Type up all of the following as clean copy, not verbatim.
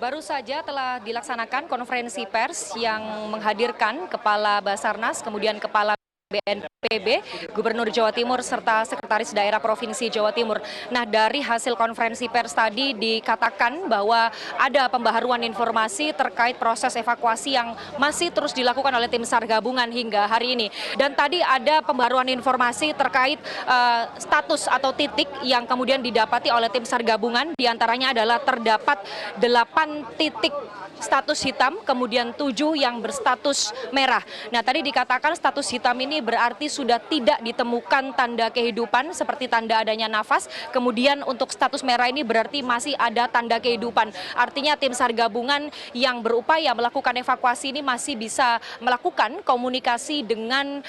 Baru saja telah dilaksanakan konferensi pers yang menghadirkan Kepala Basarnas, kemudian Kepala BNPB, Gubernur Jawa Timur, serta Sekretaris Daerah Provinsi Jawa Timur. Nah, dari hasil konferensi pers tadi dikatakan bahwa ada pembaharuan informasi terkait proses evakuasi yang masih terus dilakukan oleh tim SAR gabungan hingga hari ini. Dan tadi ada pembaharuan informasi terkait status atau titik yang kemudian didapati oleh tim SAR gabungan. Di antaranya adalah terdapat 8 titik status hitam, kemudian 7 yang berstatus merah. Nah, tadi dikatakan status hitam ini berarti sudah tidak ditemukan tanda kehidupan seperti tanda adanya nafas. Kemudian untuk status merah ini berarti masih ada tanda kehidupan. Artinya tim SAR gabungan yang berupaya melakukan evakuasi ini masih bisa melakukan komunikasi dengan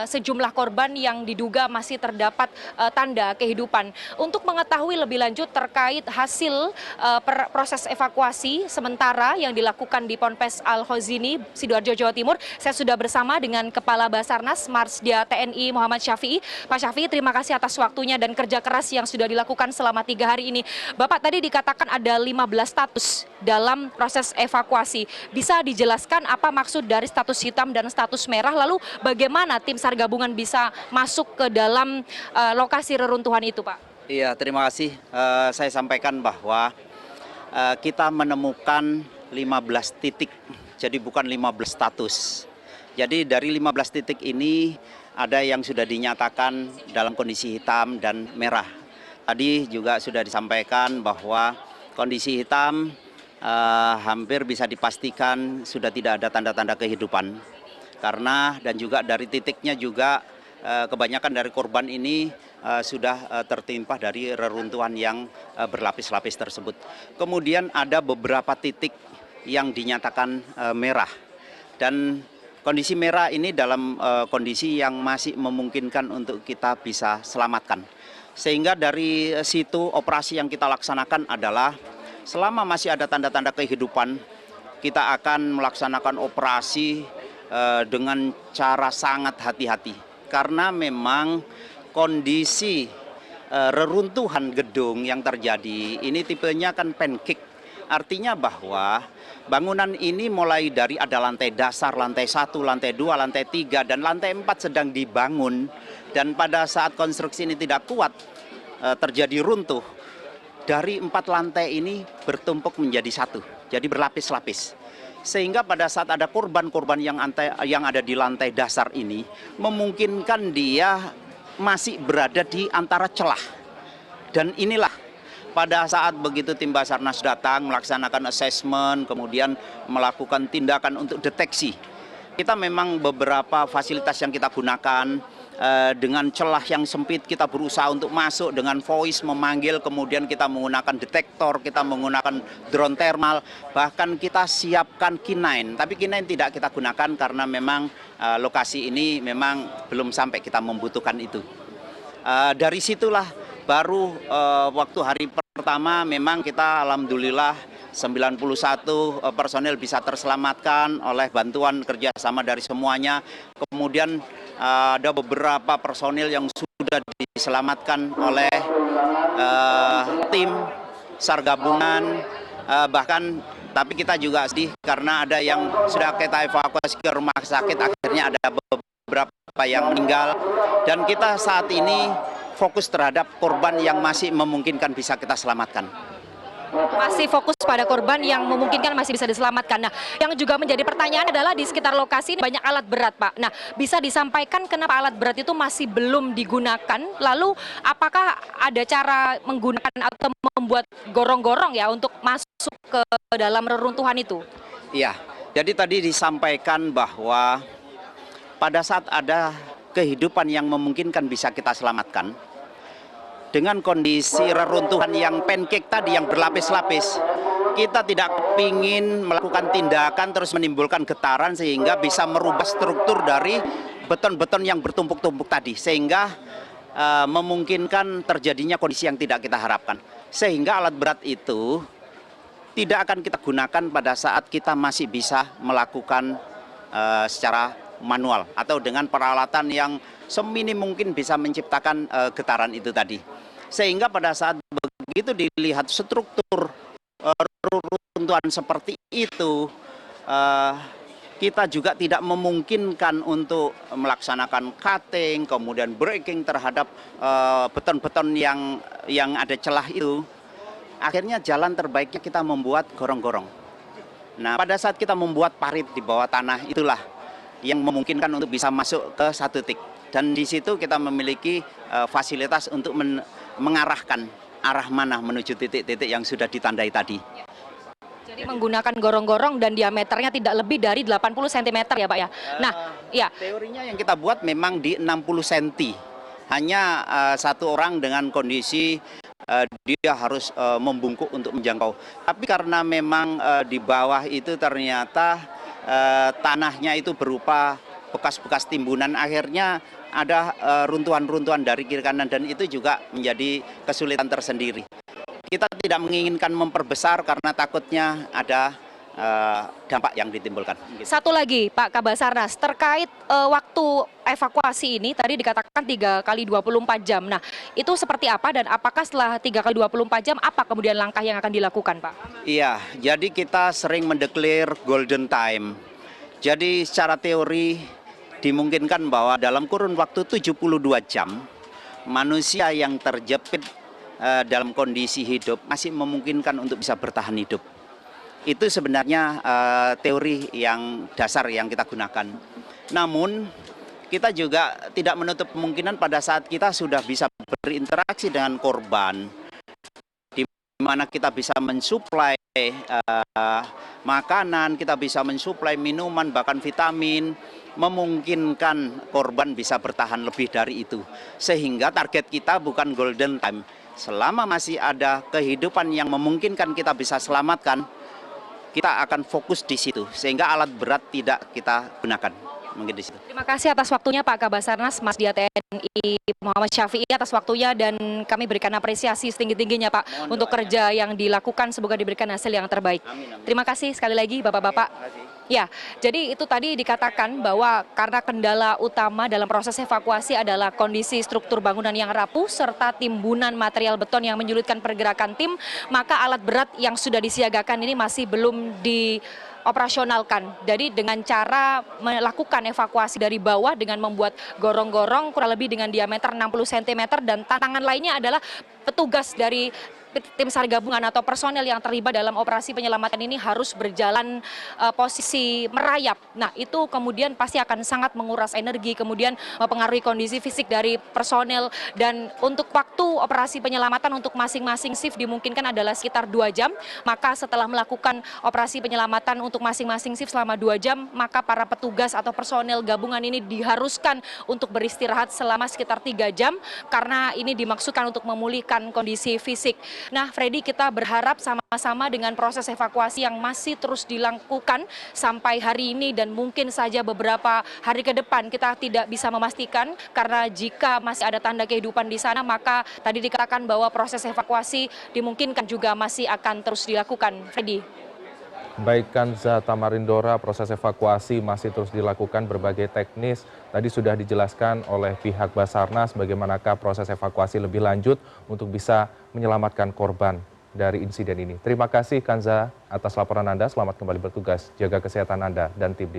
sejumlah korban yang diduga masih terdapat tanda kehidupan. Untuk mengetahui lebih lanjut terkait hasil proses evakuasi sementara yang dilakukan di Ponpes Al-Khozini, Sidoarjo, Jawa Timur. Saya sudah bersama dengan Kepala Basarnas Marsdia TNI Muhammad Syafi'i. Pak Syafi'i, terima kasih atas waktunya dan kerja keras yang sudah dilakukan selama 3 hari ini. Bapak, tadi dikatakan ada 15 status dalam proses evakuasi. Bisa dijelaskan apa maksud dari status hitam dan status merah, lalu bagaimana tim SAR gabungan bisa masuk ke dalam lokasi reruntuhan itu, Pak? Iya, terima kasih. Saya sampaikan bahwa kita menemukan 15 titik, jadi bukan 15 status. Jadi dari 15 titik ini ada yang sudah dinyatakan dalam kondisi hitam dan merah. Tadi juga sudah disampaikan bahwa kondisi hitam hampir bisa dipastikan sudah tidak ada tanda-tanda kehidupan. Karena dan juga dari titiknya juga kebanyakan dari korban ini sudah tertimpa dari reruntuhan yang berlapis-lapis tersebut. Kemudian ada beberapa titik yang dinyatakan merah, dan kondisi merah ini dalam kondisi yang masih memungkinkan untuk kita bisa selamatkan. Sehingga dari situ operasi yang kita laksanakan adalah selama masih ada tanda-tanda kehidupan, kita akan melaksanakan operasi dengan cara sangat hati-hati. Karena memang kondisi reruntuhan gedung yang terjadi ini tipenya kan pancake. Artinya bahwa bangunan ini mulai dari ada lantai dasar, lantai 1, lantai 2, lantai 3, dan lantai 4 sedang dibangun. Dan pada saat konstruksi ini tidak kuat, terjadi runtuh. Dari 4 lantai ini bertumpuk menjadi 1, jadi berlapis-lapis. Sehingga pada saat ada korban-korban yang ada di lantai dasar ini, memungkinkan dia masih berada di antara celah. Dan inilah pada saat begitu tim Basarnas datang melaksanakan assessment, kemudian melakukan tindakan untuk deteksi. Kita memang beberapa fasilitas yang kita gunakan dengan celah yang sempit, kita berusaha untuk masuk dengan voice memanggil, kemudian kita menggunakan detektor, kita menggunakan drone thermal, bahkan kita siapkan K9. Tapi K9 tidak kita gunakan karena memang lokasi ini memang belum sampai kita membutuhkan itu. Dari situlah baru waktu hari pertama memang kita alhamdulillah 91 personel bisa terselamatkan oleh bantuan kerjasama dari semuanya. Kemudian ada beberapa personil yang sudah diselamatkan oleh tim SAR gabungan, bahkan tapi kita juga sedih karena ada yang sudah kita evakuasi ke rumah sakit, akhirnya ada beberapa yang meninggal, dan kita saat ini fokus terhadap korban yang masih memungkinkan bisa kita selamatkan. Masih fokus pada korban yang memungkinkan masih bisa diselamatkan. Nah, yang juga menjadi pertanyaan adalah di sekitar lokasi ini banyak alat berat, Pak. Nah, bisa disampaikan kenapa alat berat itu masih belum digunakan? Lalu, apakah ada cara menggunakan atau membuat gorong-gorong ya untuk masuk ke dalam reruntuhan itu? Iya, jadi tadi disampaikan bahwa pada saat ada kehidupan yang memungkinkan bisa kita selamatkan, dengan kondisi reruntuhan yang pancake tadi yang berlapis-lapis, kita tidak ingin melakukan tindakan terus menimbulkan getaran sehingga bisa merubah struktur dari beton-beton yang bertumpuk-tumpuk tadi, sehingga memungkinkan terjadinya kondisi yang tidak kita harapkan. Sehingga alat berat itu tidak akan kita gunakan pada saat kita masih bisa melakukan secara manual atau dengan peralatan yang seminim mungkin bisa menciptakan getaran itu tadi. Sehingga pada saat begitu dilihat struktur runtuhan seperti itu, kita juga tidak memungkinkan untuk melaksanakan cutting, kemudian breaking terhadap beton-beton yang ada celah itu. Akhirnya jalan terbaiknya kita membuat gorong-gorong. Nah, pada saat kita membuat parit di bawah tanah, itulah yang memungkinkan untuk bisa masuk ke satu titik. Dan di situ kita memiliki fasilitas untuk mengarahkan arah mana menuju titik-titik yang sudah ditandai tadi. Jadi menggunakan gorong-gorong dan diameternya tidak lebih dari 80 cm ya Pak ya? Nah, ya. Teorinya yang kita buat memang di 60 cm. Hanya satu orang dengan kondisi dia harus membungkuk untuk menjangkau. Tapi karena memang di bawah itu ternyata tanahnya itu berupa bekas-bekas timbunan, akhirnya ada runtuhan-runtuhan dari kiri kanan dan itu juga menjadi kesulitan tersendiri. Kita tidak menginginkan memperbesar karena takutnya ada dampak yang ditimbulkan. Satu lagi Pak Kabasarnas, terkait waktu evakuasi ini tadi dikatakan 3 kali 24 jam. Nah, itu seperti apa dan apakah setelah 3 kali 24 jam apa kemudian langkah yang akan dilakukan Pak? Iya, jadi kita sering mendeklar golden time. Jadi secara teori dimungkinkan bahwa dalam kurun waktu 72 jam manusia yang terjepit dalam kondisi hidup masih memungkinkan untuk bisa bertahan hidup. Itu sebenarnya teori yang dasar yang kita gunakan. Namun kita juga tidak menutup kemungkinan pada saat kita sudah bisa berinteraksi dengan korban, di mana kita bisa mensuplai makanan, kita bisa mensuplai minuman, bahkan vitamin, memungkinkan korban bisa bertahan lebih dari itu. Sehingga target kita bukan golden time. Selama masih ada kehidupan yang memungkinkan kita bisa selamatkan, kita akan fokus di situ. Sehingga alat berat tidak kita gunakan. Mungkin di situ. Terima kasih atas waktunya Pak Kabasarnas, Mas Dia TNI Muhammad Syafi'i atas waktunya dan kami berikan apresiasi setinggi-tingginya Pak untuk kerja yang dilakukan, semoga diberikan hasil yang terbaik. Amin, amin. Terima kasih sekali lagi Bapak-Bapak. Ya, jadi itu tadi dikatakan bahwa karena kendala utama dalam proses evakuasi adalah kondisi struktur bangunan yang rapuh serta timbunan material beton yang menyulitkan pergerakan tim, maka alat berat yang sudah disiagakan ini masih belum dioperasionalkan. Jadi dengan cara melakukan evakuasi dari bawah dengan membuat gorong-gorong kurang lebih dengan diameter 60 cm dan tantangan lainnya adalah petugas dari tim SAR gabungan atau personel yang terlibat dalam operasi penyelamatan ini harus berjalan posisi merayap. Nah, itu kemudian pasti akan sangat menguras energi, kemudian mempengaruhi kondisi fisik dari personel, dan untuk waktu operasi penyelamatan untuk masing-masing shift dimungkinkan adalah sekitar 2 jam. Maka setelah melakukan operasi penyelamatan untuk masing-masing shift selama 2 jam, maka para petugas atau personel gabungan ini diharuskan untuk beristirahat selama sekitar 3 jam karena ini dimaksudkan untuk memulihkan kondisi fisik. Nah, Freddy, kita berharap sama-sama dengan proses evakuasi yang masih terus dilakukan sampai hari ini dan mungkin saja beberapa hari ke depan kita tidak bisa memastikan karena jika masih ada tanda kehidupan di sana maka tadi dikatakan bahwa proses evakuasi dimungkinkan juga masih akan terus dilakukan. Freddy. Baik Kanza Tamarindora, proses evakuasi masih terus dilakukan, berbagai teknis tadi sudah dijelaskan oleh pihak Basarnas bagaimanakah proses evakuasi lebih lanjut untuk bisa menyelamatkan korban dari insiden ini. Terima kasih Kanza atas laporan Anda, selamat kembali bertugas, jaga kesehatan Anda dan tim di